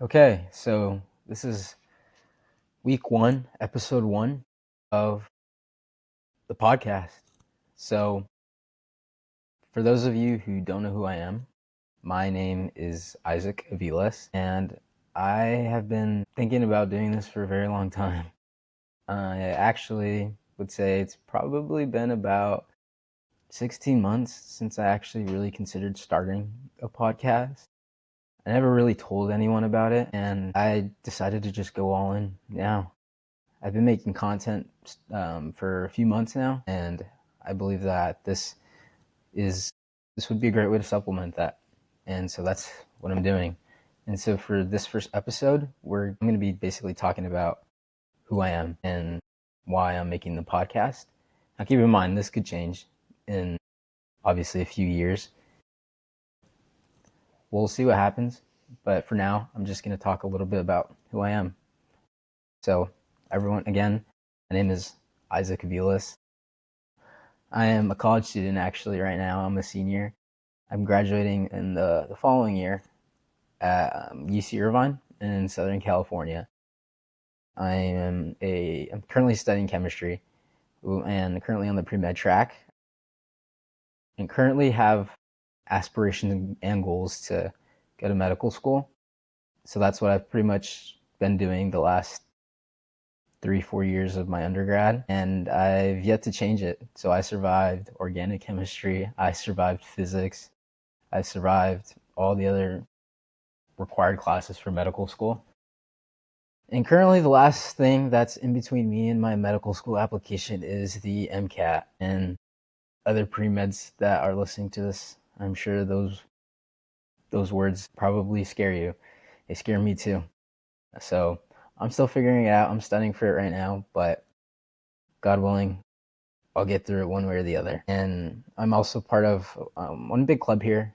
Okay, so this is week one, episode one of the podcast. So, for those of you who don't know who I am, my name is Isaac Aviles, and I have been thinking about doing this for a very long time. I actually would say it's probably been about 16 months since I actually really considered starting a podcast. I never really told anyone about it, and I decided to just go all in now. I've been making content for a few months now, and I believe that this would be a great way to supplement that. And so that's what I'm doing. And so for this first episode, I'm going to be basically talking about who I am and why I'm making the podcast. Now, keep in mind, this could change in obviously a few years. We'll see what happens. But for now, I'm just going to talk a little bit about who I am. So, everyone, again, my name is Isaac Aviles. I am a college student actually right now. I'm a senior. I'm graduating in the following year at UC Irvine in Southern California. I'm currently studying chemistry and currently on the pre-med track and currently have aspirations and goals to go to medical school. So that's what I've pretty much been doing the last 3-4 years of my undergrad, and I've yet to change it. So I survived organic chemistry, I survived physics, I survived all the other required classes for medical school. And currently, the last thing that's in between me and my medical school application is the MCAT. And other pre-meds that are listening to this, I'm sure those words probably scare you. They scare me too. So I'm still figuring it out. I'm studying for it right now, but God willing, I'll get through it one way or the other. And I'm also part of one big club here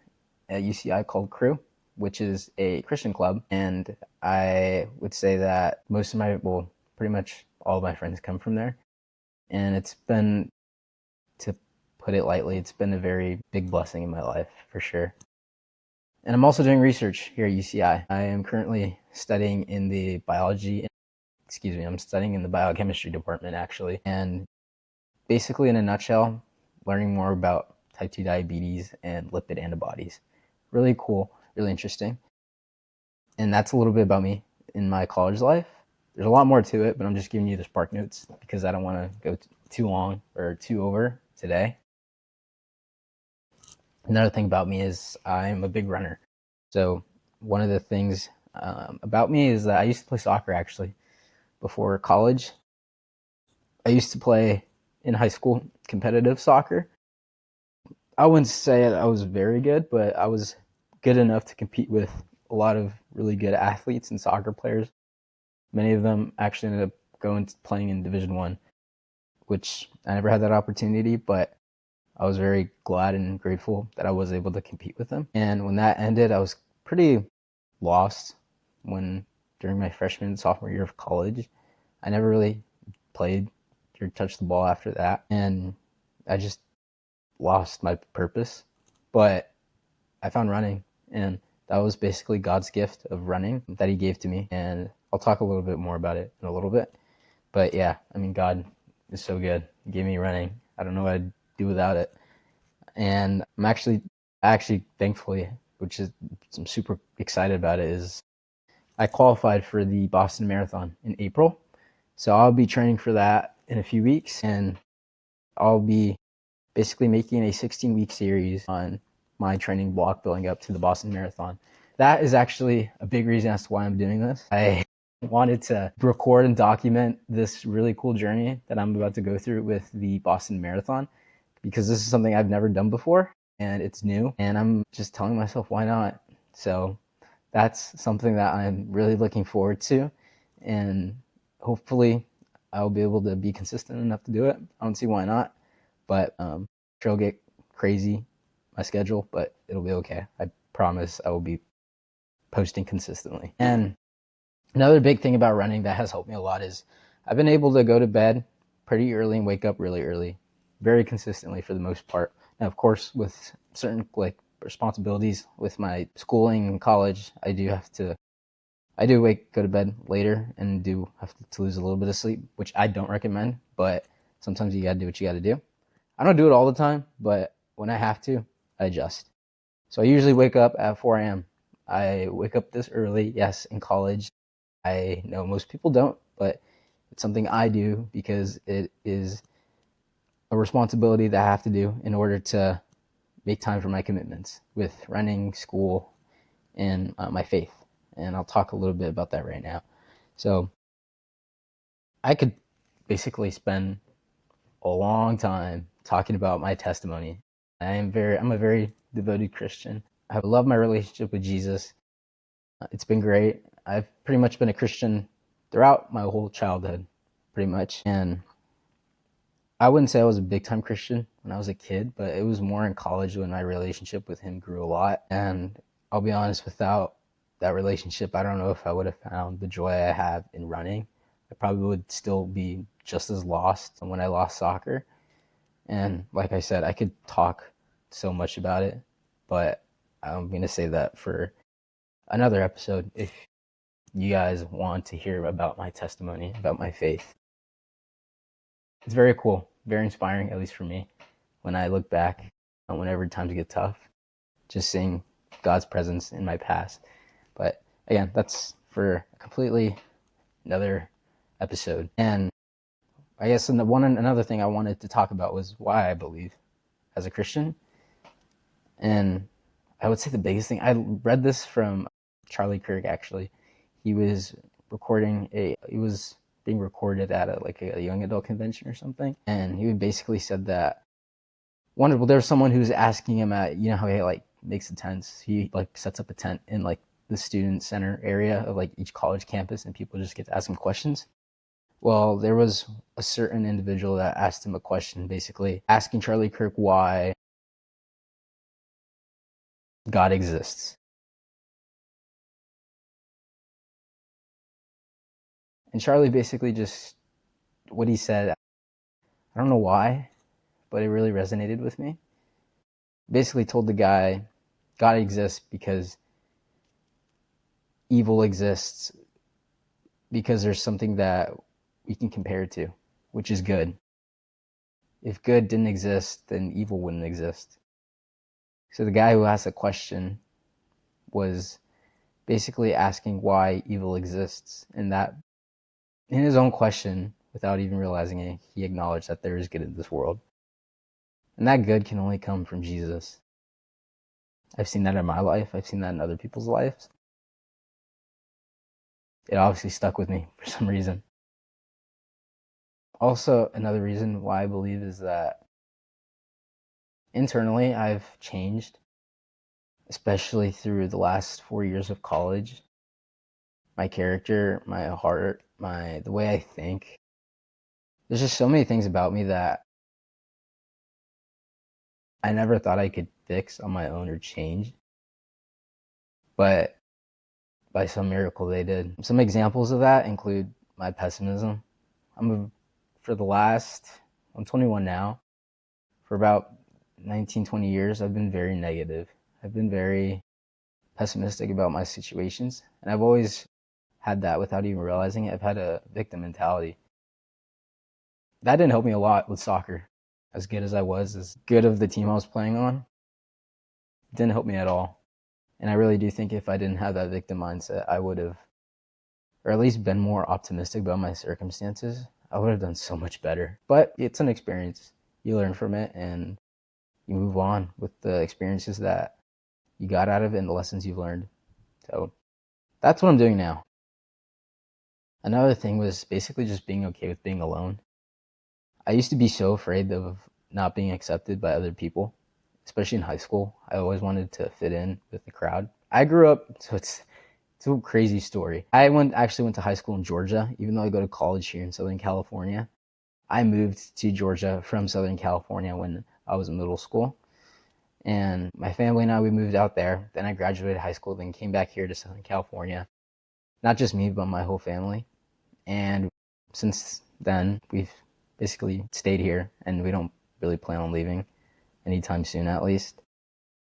at UCI called Crew, which is a Christian club. And I would say that pretty much all of my friends come from there. And it's been, to put it lightly, it's been a very big blessing in my life for sure. And I'm also doing research here at UCI. I am currently studying in the I'm studying in the biochemistry department actually. And basically, in a nutshell, learning more about type 2 diabetes and lipid antibodies. Really cool, really interesting. And that's a little bit about me in my college life. There's a lot more to it, but I'm just giving you the spark notes because I don't want to go too long or too over today. Another thing about me is I'm a big runner. So one of the things about me is that I used to play soccer actually before college. I used to play in high school competitive soccer. I wouldn't say I was very good, but I was good enough to compete with a lot of really good athletes and soccer players. Many of them actually ended up going to playing in Division One, which I never had that opportunity, but I was very glad and grateful that I was able to compete with them. And when that ended, I was pretty lost when during my freshman and sophomore year of college. I never really played or touched the ball after that, and I just lost my purpose. But I found running, and that was basically God's gift of running that He gave to me. And I'll talk a little bit more about it in a little bit. But yeah, I mean, God is so good. He gave me running. I don't know what I'd do without it. And actually, thankfully, I'm super excited about it, is I qualified for the Boston Marathon in April. So I'll be training for that in a few weeks, and I'll be basically making a 16-week series on my training block building up to the Boston Marathon. That is actually a big reason as to why I'm doing this. I wanted to record and document this really cool journey that I'm about to go through with the Boston Marathon, because this is something I've never done before and it's new, and I'm just telling myself, why not? So that's something that I'm really looking forward to, and hopefully I'll be able to be consistent enough to do it. I don't see why not, but sure it'll get crazy, my schedule, but it'll be okay. I promise I will be posting consistently. And another big thing about running that has helped me a lot is I've been able to go to bed pretty early and wake up really early, very consistently for the most part. Now, of course, with certain responsibilities with my schooling and college, I do have to I do go to bed later and do have to lose a little bit of sleep, which I don't recommend, but sometimes you gotta do what you gotta do. I don't do it all the time, but when I have to, I adjust. So I usually wake up at 4 a.m. I wake up this early. Yes, in college, I know most people don't, but it's something I do because it is a responsibility that I have to do in order to make time for my commitments with running, school, and my faith. And I'll talk a little bit about that right now. So I could basically spend a long time talking about my testimony. I'm a very devoted Christian. I love my relationship with Jesus. It's been great. I've pretty much been a Christian throughout my whole childhood, pretty much. And I wouldn't say I was a big time Christian when I was a kid, but it was more in college when my relationship with him grew a lot. And I'll be honest, without that relationship, I don't know if I would have found the joy I have in running. I probably would still be just as lost when I lost soccer. And like I said, I could talk so much about it, but I'm going to say that for another episode if you guys want to hear about my testimony, about my faith. It's very cool, very inspiring, at least for me, when I look back whenever times get tough, just seeing God's presence in my past. But again, that's for completely another episode. And I guess another thing I wanted to talk about was why I believe as a Christian. And I would say the biggest thing, I read this from Charlie Kirk actually. He was being recorded at a young adult convention or something, and he basically said that there was someone who was asking him at, you know how he like makes the tents, he like sets up a tent in like the student center area of like each college campus, and people just get to ask him questions. Well, there was a certain individual that asked him a question, basically asking Charlie Kirk why God exists. And Charlie basically just, what he said, I don't know why, but it really resonated with me. Basically told the guy, God exists because evil exists because there's something that we can compare it to, which is good. If good didn't exist, then evil wouldn't exist. So the guy who asked the question was basically asking why evil exists, and that in his own question, without even realizing it, he acknowledged that there is good in this world. And that good can only come from Jesus. I've seen that in my life. I've seen that in other people's lives. It obviously stuck with me for some reason. Also, another reason why I believe is that internally I've changed, especially through the last 4 years of college. My character, my heart, the way I think. There's just so many things about me that I never thought I could fix on my own or change. But by some miracle they did. Some examples of that include my pessimism. For the last, I'm 21 now. For about 19, 20 years, I've been very negative. I've been very pessimistic about my situations. And I've always had that without even realizing it. I've had a victim mentality. That didn't help me a lot with soccer. As good as I was, as good of the team I was playing on, it didn't help me at all. And I really do think if I didn't have that victim mindset, I would have, or at least been more optimistic about my circumstances, I would have done so much better. But it's an experience. You learn from it and you move on with the experiences that you got out of it and the lessons you've learned. So that's what I'm doing now. Another thing was basically just being okay with being alone. I used to be so afraid of not being accepted by other people, especially in high school. I always wanted to fit in with the crowd. I grew up, so it's a crazy story. I actually went to high school in Georgia, even though I go to college here in Southern California. I moved to Georgia from Southern California when I was in middle school. And my family and I, we moved out there. Then I graduated high school, then came back here to Southern California. Not just me, but my whole family. And since then, we've basically stayed here, and we don't really plan on leaving anytime soon, at least.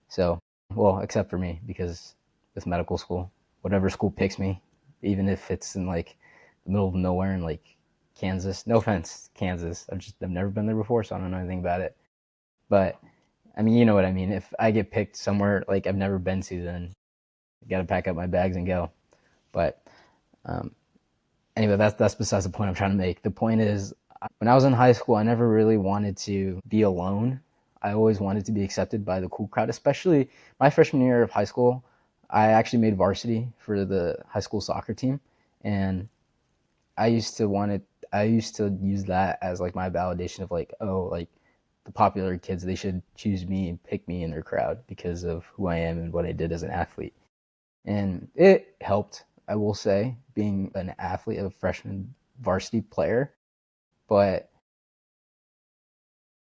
So, well, except for me, because with medical school, whatever school picks me even if it's in like the middle of nowhere in like Kansas. No offense, Kansas. I've never been there before, so I don't know anything about it. But I mean, you know what I mean. If I get picked somewhere like I've never been to, then I got to pack up my bags and go. But um, anyway, that's besides the point I'm trying to make. The point is, when I was in high school, I never really wanted to be alone. I always wanted to be accepted by the cool crowd, especially my freshman year of high school. I actually made varsity for the high school soccer team, and I used to want it. I used to use that as like my validation of like, oh, like the popular kids, they should choose me and pick me in their crowd because of who I am and what I did as an athlete. And it helped, I will say, being an athlete, a freshman varsity player. But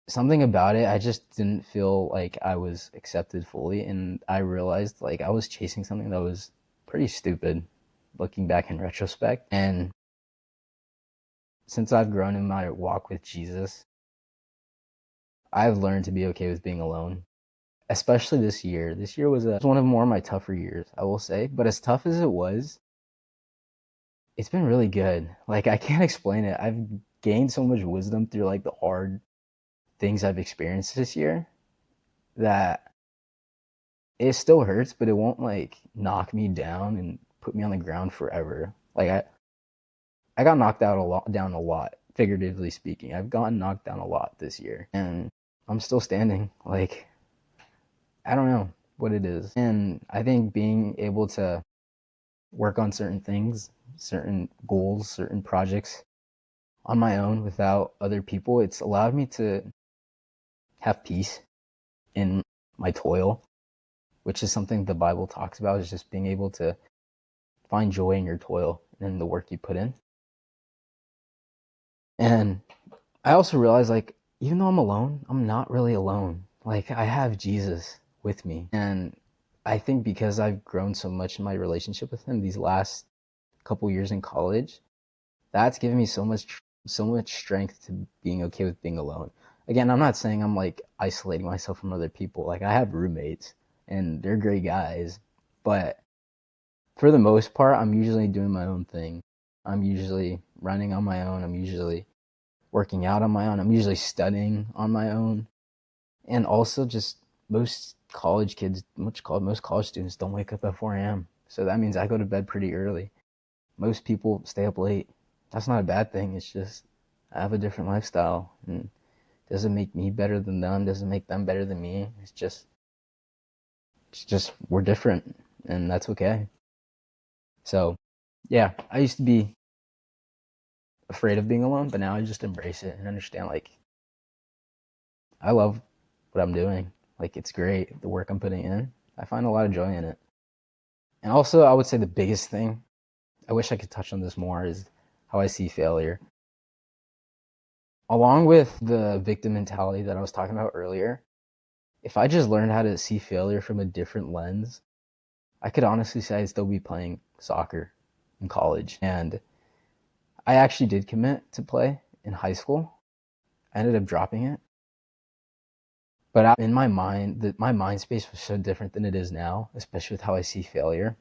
something about it, I just didn't feel like I was accepted fully. And I realized like I was chasing something that was pretty stupid looking back in retrospect. And since I've grown in my walk with Jesus, I've learned to be okay with being alone, especially this year. This year was one of more of my tougher years, I will say. But as tough as it was, it's been really good. Like I can't explain it. I've gained so much wisdom through like the hard things I've experienced this year that it still hurts, but it won't like knock me down and put me on the ground forever. Like I got knocked out down a lot, figuratively speaking. I've gotten knocked down a lot this year, and I'm still standing. Like I don't know what it is, and I think being able to work on certain things, certain goals, certain projects on my own without other people, it's allowed me to have peace in my toil, which is something the Bible talks about, is just being able to find joy in your toil and in the work you put in. And I also realized like even though I'm alone, I'm not really alone. Like I have Jesus with me. And I think because I've grown so much in my relationship with him these last couple years in college, that's given me so much strength to being okay with being alone. Again, I'm not saying I'm like isolating myself from other people. Like I have roommates and they're great guys, but for the most part, I'm usually doing my own thing. I'm usually running on my own. I'm usually working out on my own. I'm usually studying on my own. And also just most college students don't wake up at 4 a.m. So that means I go to bed pretty early. Most people stay up late. That's not a bad thing. It's just I have a different lifestyle, and doesn't make me better than them, doesn't make them better than me. It's just we're different, and that's okay. So, yeah, I used to be afraid of being alone, but now I just embrace it and understand like I love what I'm doing. Like it's great the work I'm putting in. I find a lot of joy in it. And also, I would say the biggest thing, I wish I could touch on this more, is how I see failure. Along with the victim mentality that I was talking about earlier, if I just learned how to see failure from a different lens, I could honestly say I'd still be playing soccer in college. And I actually did commit to play in high school. I ended up dropping it. But in my mind, my mind space was so different than it is now, especially with how I see failure.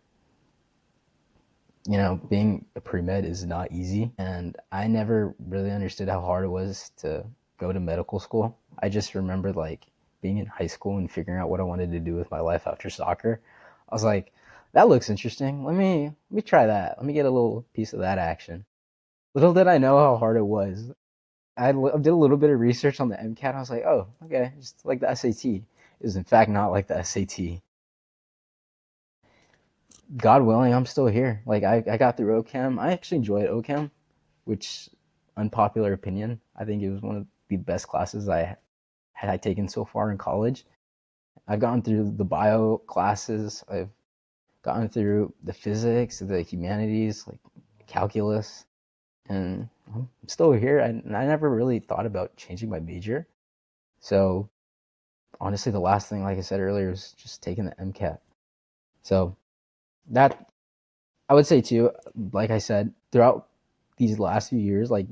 You know, being a pre-med is not easy, and I never really understood how hard it was to go to medical school. I just remembered like being in high school and figuring out what I wanted to do with my life after soccer. I was like, that looks interesting. Let me try that. Let me get a little piece of that action. Little did I know how hard it was. Did a little bit of research on the MCAT. I was like, oh, okay, just like the SAT. It was in fact not like the SAT. God willing, I'm still here. Like I got through OChem. I actually enjoyed OChem, which unpopular opinion. I think it was one of the best classes I had taken so far in college. I've gone through the bio classes. I've gotten through the physics, the humanities, like calculus, and I'm still here. And I never really thought about changing my major. So honestly, the last thing, like I said earlier, was just taking the MCAT. So that I would say too, like I said, throughout these last few years, like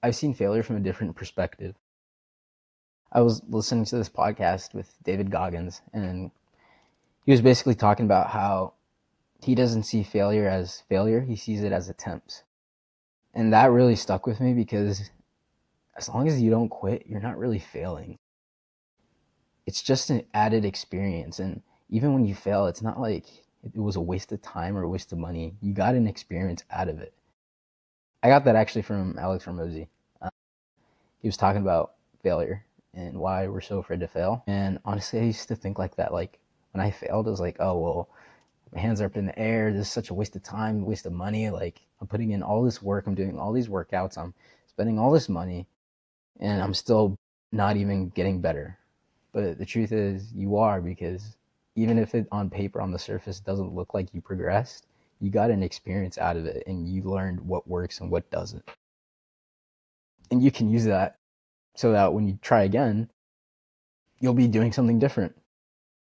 I've seen failure from a different perspective. I was listening to this podcast with David Goggins, and he was basically talking about how he doesn't see failure as failure, he sees it as attempts. And that really stuck with me because as long as you don't quit, you're not really failing. It's just an added experience. And even when you fail, it's not like it was a waste of time or a waste of money. You got an experience out of it. I got that actually from Alex Ramosi. Uh, he was talking about failure and why we're so afraid to fail. And honestly, I used to think like that. Like when I failed, I was like, oh, well, my hands are up in the air. This is such a waste of time, waste of money. Like I'm putting in all this work. I'm doing all these workouts. I'm spending all this money and I'm still not even getting better. But the truth is you are, because even if it on paper on the surface doesn't look like you progressed, you got an experience out of it and you learned what works and what doesn't. And you can use that so that when you try again, you'll be doing something different.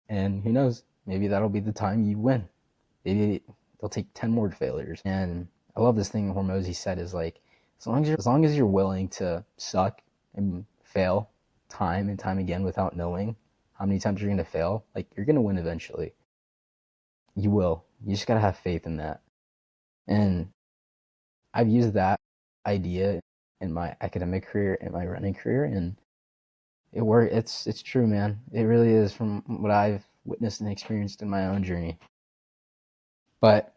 And who knows, maybe that'll be the time you win. Maybe they'll take 10 more failures. And I love this thing Hormozy said is like, as long as you're willing to suck and fail time and time again without knowing how many times you're going to fail, like you're going to win eventually. You will. You just got to have faith in that. And I've used that idea in my academic career, in my running career, and it worked. It's true, man. It really is from what I've witnessed and experienced in my own journey. But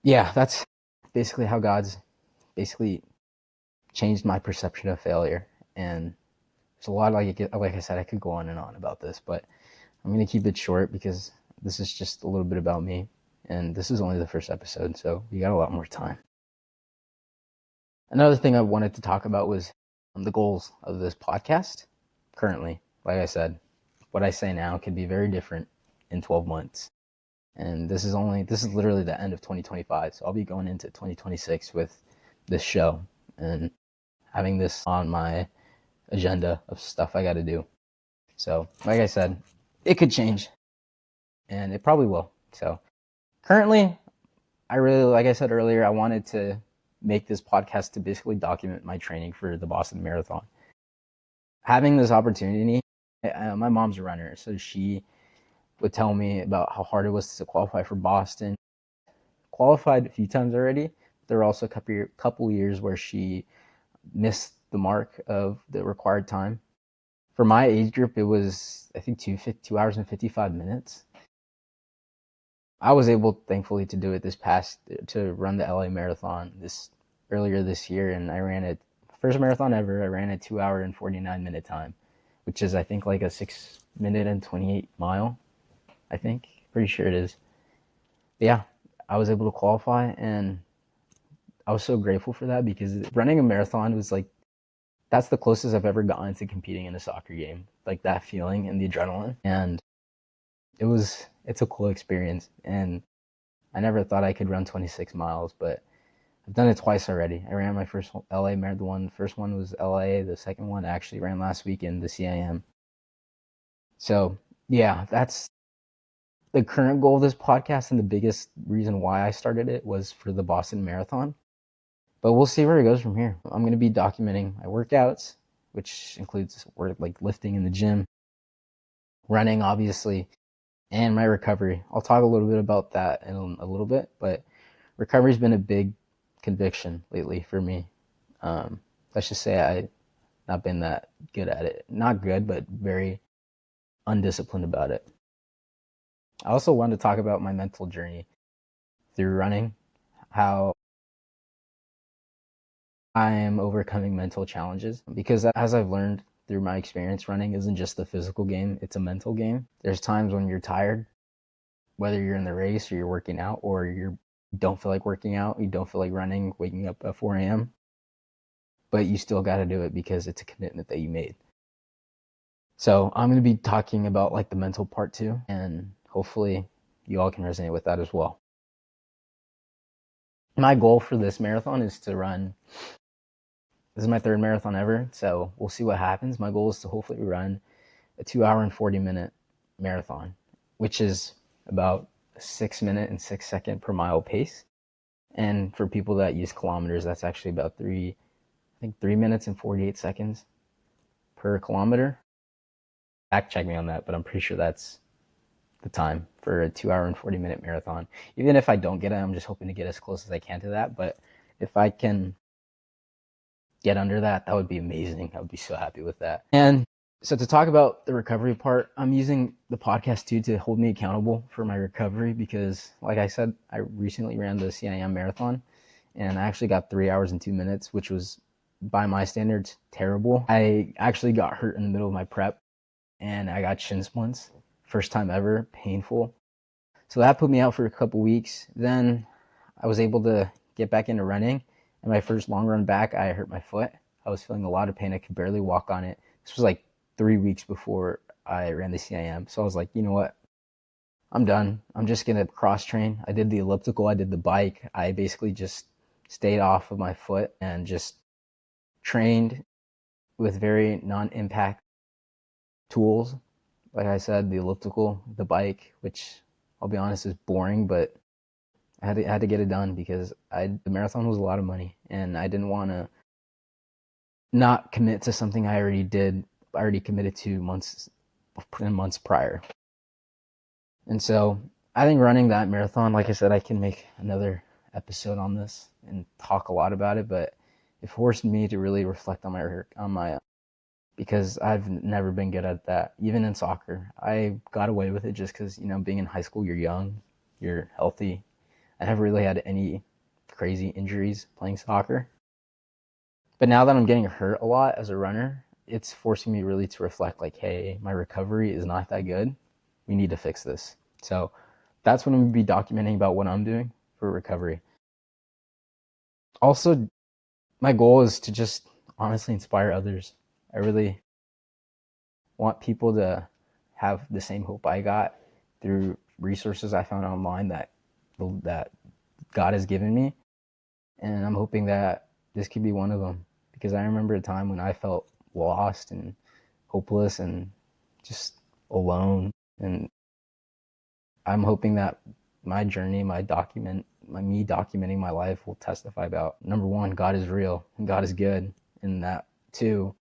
yeah, that's basically how God's basically changed my perception of failure. And there's a lot, like I said, I could go on and on about this, but I'm going to keep it short because this is just a little bit about me. And this is only the first episode, so you got a lot more time. Another thing I wanted to talk about was the goals of this podcast. Currently, like I said, what I say now could be very different in 12 months. And this is literally the end of 2025. So I'll be going into 2026 with this show and having this on my agenda of stuff I got to do. So, like I said, it could change and it probably will. So, currently, like I said earlier, I wanted to make this podcast to basically document my training for the Boston Marathon. Having this opportunity, my mom's a runner, so she would tell me about how hard it was to qualify for Boston. Qualified a few times already. There were also a couple years where she missed the mark of the required time. For my age group, it was, I think, 2 hours and 55 minutes. I was able, thankfully, to do it to run the LA Marathon earlier this year, and I ran it, first marathon ever, I ran a 2 hour and 49-minute time, which is, I think, like a 6 minute and 28 mile, I think. Pretty sure it is. But yeah, I was able to qualify, and I was so grateful for that because running a marathon was like, that's the closest I've ever gotten to competing in a soccer game. Like that feeling and the adrenaline. And it's a cool experience. And I never thought I could run 26 miles, but I've done it twice already. I ran my first LA marathon. The first one was LA. The second one I actually ran last weekend, the CIM. So yeah, that's the current goal of this podcast. And the biggest reason why I started it was for the Boston Marathon. But we'll see where it goes from here. I'm going to be documenting my workouts, which includes like lifting in the gym, running, obviously, and my recovery. I'll talk a little bit about that in a little bit, but recovery's been a big conviction lately for me. Let's just say I've not been that good at it. Not good, but very undisciplined about it. I also wanted to talk about my mental journey through running, how I am overcoming mental challenges, because as I've learned through my experience, running isn't just a physical game, it's a mental game. There's times when you're tired, whether you're in the race or you're working out or you don't feel like working out, you don't feel like running, waking up at 4 a.m., but you still got to do it because it's a commitment that you made. So I'm going to be talking about like the mental part too, and hopefully you all can resonate with that as well. My goal for this marathon is to run, this is my third marathon ever, so we'll see what happens. My goal is to hopefully run a 2 hour and 40-minute marathon, which is about a 6 minute and 6 second per mile pace. And for people that use kilometers, that's actually about 3 minutes and 48 seconds per kilometer. Fact check me on that, but I'm pretty sure that's the time for a 2 hour and 40-minute marathon. Even if I don't get it, I'm just hoping to get as close as I can to that. But if I can get under that, that would be amazing. I would be so happy with that. And so to talk about the recovery part, I'm using the podcast too to hold me accountable for my recovery because, like I said, I recently ran the CIM marathon and I actually got 3 hours and 2 minutes, which was by my standards terrible. I actually got hurt in the middle of my prep and I got shin splints. First time ever, painful. So that put me out for a couple weeks. Then I was able to get back into running. And my first long run back, I hurt my foot. I was feeling a lot of pain. I could barely walk on it. This was like 3 weeks before I ran the CIM. So I was like, you know what? I'm done. I'm just going to cross train. I did the elliptical. I did the bike. I basically just stayed off of my foot and just trained with very non-impact tools. Like I said, the elliptical, the bike, which I'll be honest is boring, but I had to get it done because the marathon was a lot of money and I didn't want to not commit to something I already committed to months prior. And so I think running that marathon, like I said, I can make another episode on this and talk a lot about it, but it forced me to really reflect on my because I've never been good at that. Even in soccer, I got away with it just because, being in high school, you're young, you're healthy. I never really had any crazy injuries playing soccer. But now that I'm getting hurt a lot as a runner, it's forcing me really to reflect like, hey, my recovery is not that good. We need to fix this. So that's what I'm going to be documenting about what I'm doing for recovery. Also, my goal is to just honestly inspire others. I really want people to have the same hope I got through resources I found online that God has given me. And I'm hoping that this could be one of them because I remember a time when I felt lost and hopeless and just alone. And I'm hoping that my journey, me documenting my life will testify about, number one, God is real and God is good. And that, two,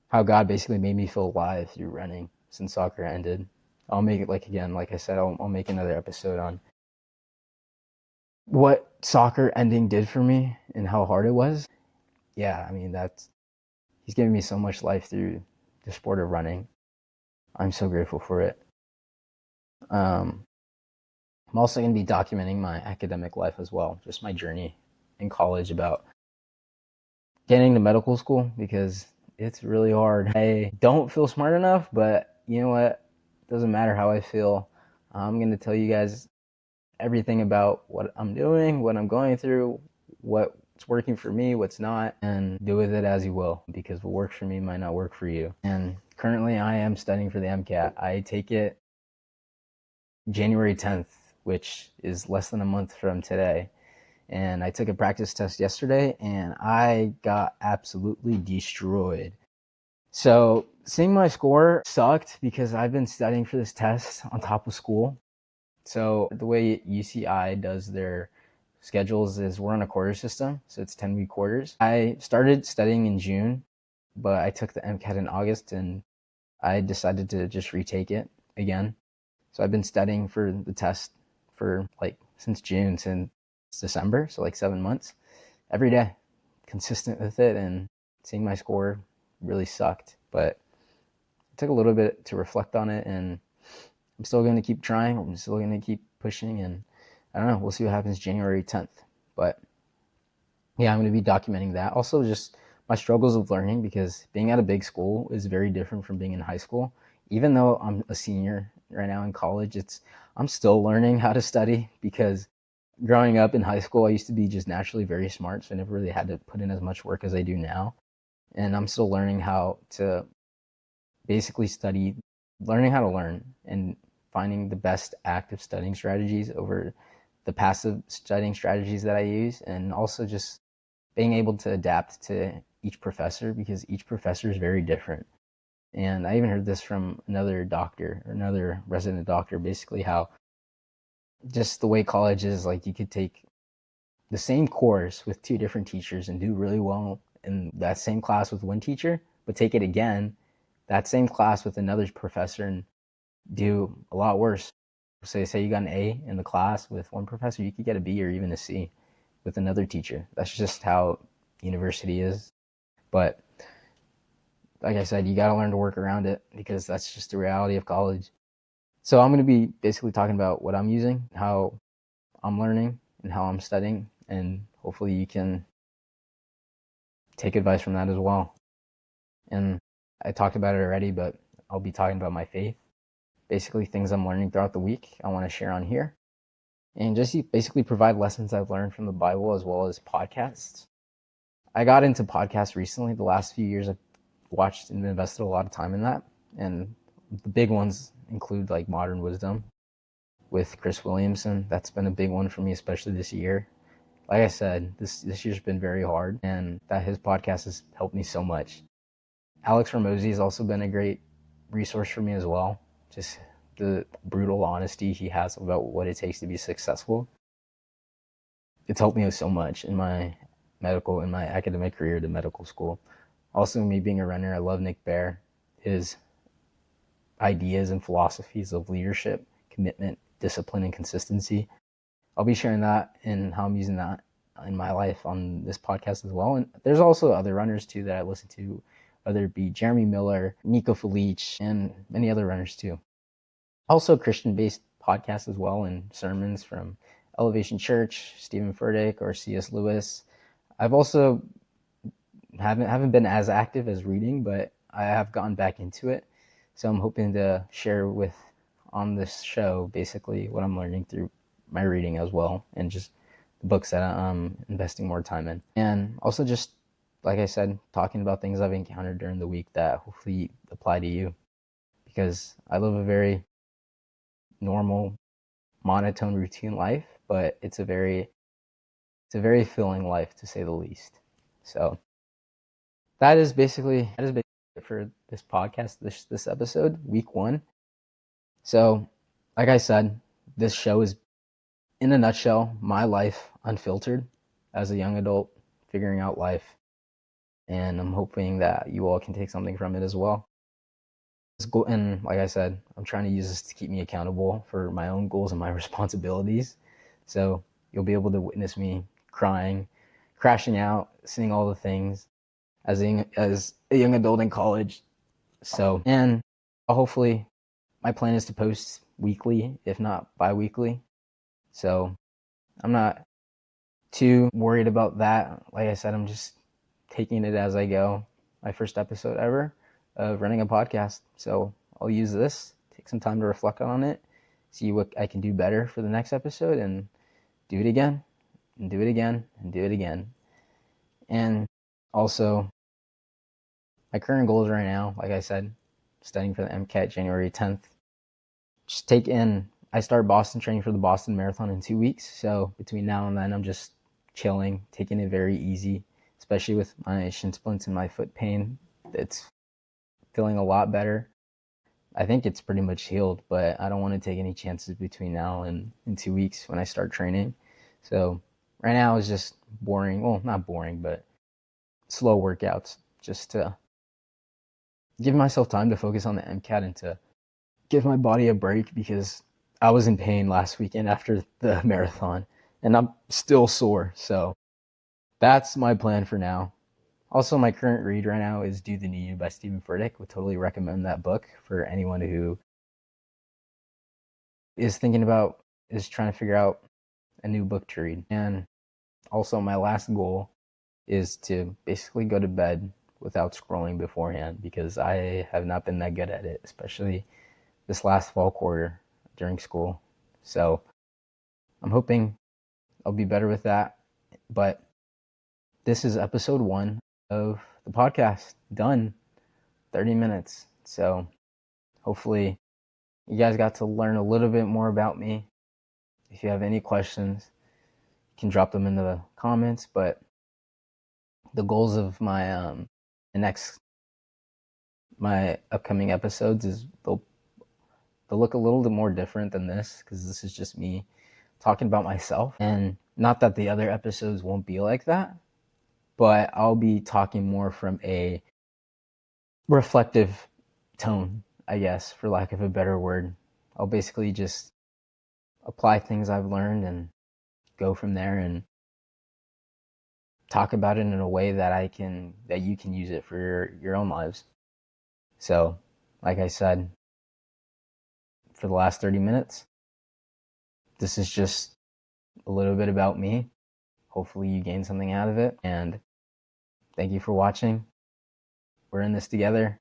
how God basically made me feel alive through running since soccer ended. I'll make it like I said, I'll make another episode on what soccer ending did for me and how hard it was. Yeah, I mean, he's given me so much life through the sport of running. I'm so grateful for it. I'm also going to be documenting my academic life as well, just my journey in college about getting to medical school because it's really hard. I don't feel smart enough, but you know what? It doesn't matter how I feel. I'm going to tell you guys everything about what I'm doing, what I'm going through, what's working for me, what's not, and do with it as you will because what works for me might not work for you. And currently I am studying for the MCAT. I take it January 10th, which is less than a month from today. And I took a practice test yesterday and I got absolutely destroyed. So seeing my score sucked because I've been studying for this test on top of school. So the way UCI does their schedules is we're on a quarter system, so it's 10-week quarters. I started studying in June, but I took the MCAT in August and I decided to just retake it again. So I've been studying for the test for since June, since December, so 7 months, every day, consistent with it, and seeing my score really sucked, but it took a little bit to reflect on it, and I'm still going to keep trying. I'm still going to keep pushing, and I don't know. We'll see what happens January 10th. But yeah, I'm going to be documenting that. Also, just my struggles of learning because being at a big school is very different from being in high school. Even though I'm a senior right now in college, I'm still learning how to study because growing up in high school, I used to be just naturally very smart, so I never really had to put in as much work as I do now. And I'm still learning how to basically study, learning how to learn and finding the best active studying strategies over the passive studying strategies that I use, and also just being able to adapt to each professor because each professor is very different. And I even heard this from another doctor or another resident doctor, basically how just the way college is, you could take the same course with two different teachers and do really well in that same class with one teacher, but take it again, that same class with another professor, and do a lot worse. Say you got an A in the class with one professor, you could get a B or even a C with another teacher. That's just how university is. But like I said, you got to learn to work around it because that's just the reality of college. So I'm going to be basically talking about what I'm using, how I'm learning, and how I'm studying, and hopefully you can take advice from that as well. And I talked about it already, but I'll be talking about my faith, basically things I'm learning throughout the week I want to share on here, and just basically provide lessons I've learned from the Bible as well as podcasts. I got into podcasts recently. The last few years I've watched and invested a lot of time in that, and the big ones include like Modern Wisdom with Chris Williamson. That's been a big one for me, especially this year. Like I said, this year's been very hard, and that his podcast has helped me so much. Alex Ramosi has also been a great resource for me as well. Just the brutal honesty he has about what it takes to be successful. It's helped me so much in my academic career to medical school. Also, me being a runner, I love Nick Bear, his ideas and philosophies of leadership, commitment, discipline, and consistency. I'll be sharing that and how I'm using that in my life on this podcast as well. And there's also other runners too that I listen to, whether it be Jeremy Miller, Nico Felice, and many other runners too. Also Christian-based podcasts as well, and sermons from Elevation Church, Stephen Furtick, or C.S. Lewis. I've also haven't been as active as reading, but I have gotten back into it. So I'm hoping to share with on this show basically what I'm learning through my reading as well, and just the books that I'm investing more time in. And also just, like I said, talking about things I've encountered during the week that hopefully apply to you, because I live a very normal, monotone, routine life, but it's a very filling life to say the least. So that is basically it for this podcast, this episode, week 1. So, like I said, this show is, in a nutshell, my life unfiltered as a young adult, figuring out life. And I'm hoping that you all can take something from it as well. And like I said, I'm trying to use this to keep me accountable for my own goals and my responsibilities. So you'll be able to witness me crying, crashing out, seeing all the things as a young adult in college. So, and hopefully my plan is to post weekly, if not bi-weekly. So I'm not too worried about that. Like I said, I'm just taking it as I go. My first episode ever of running a podcast. So I'll use this, take some time to reflect on it, see what I can do better for the next episode, and do it again, and do it again, and do it again. And also, my current goals right now, like I said, studying for the MCAT January 10th. Just I start Boston training for the Boston Marathon in 2 weeks. So between now and then, I'm just chilling, taking it very easy, especially with my shin splints and my foot pain. It's feeling a lot better. I think it's pretty much healed, but I don't want to take any chances between now and in 2 weeks when I start training. So right now is just boring. Well, not boring, but slow workouts just to give myself time to focus on the MCAT and to give my body a break, because I was in pain last weekend after the marathon and I'm still sore. So that's my plan for now. Also, my current read right now is Do the New You by Stephen Furtick. Would totally recommend that book for anyone who is trying to figure out a new book to read. And also, my last goal is to basically go to bed without scrolling beforehand, because I have not been that good at it, especially this last fall quarter during school. So I'm hoping I'll be better with that. But this is episode 1 of the podcast. Done. 30 minutes. So hopefully you guys got to learn a little bit more about me. If you have any questions, you can drop them in the comments. But the goals of my upcoming episodes is they'll look a little bit more different than this, because this is just me talking about myself. And not that the other episodes won't be like that, but I'll be talking more from a reflective tone I guess, for lack of a better word. I'll basically just apply things I've learned and go from there and talk about it in a way that you can use it for your own lives. So, like I said, for the last 30 minutes, this is just a little bit about me. Hopefully you gain something out of it, and thank you for watching. We're in this together.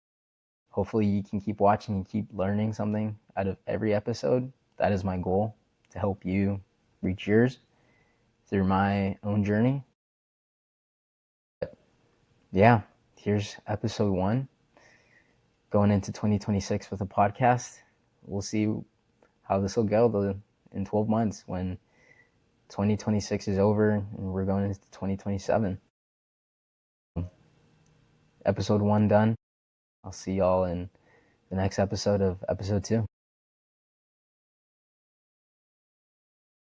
Hopefully you can keep watching and keep learning something out of every episode. That is my goal, to help you reach yours through my own journey. Yeah, here's episode 1. Going into 2026 with a podcast. We'll see how this will go in 12 months when 2026 is over and we're going into 2027. Episode 1 done. I'll see y'all in the next episode of episode 2.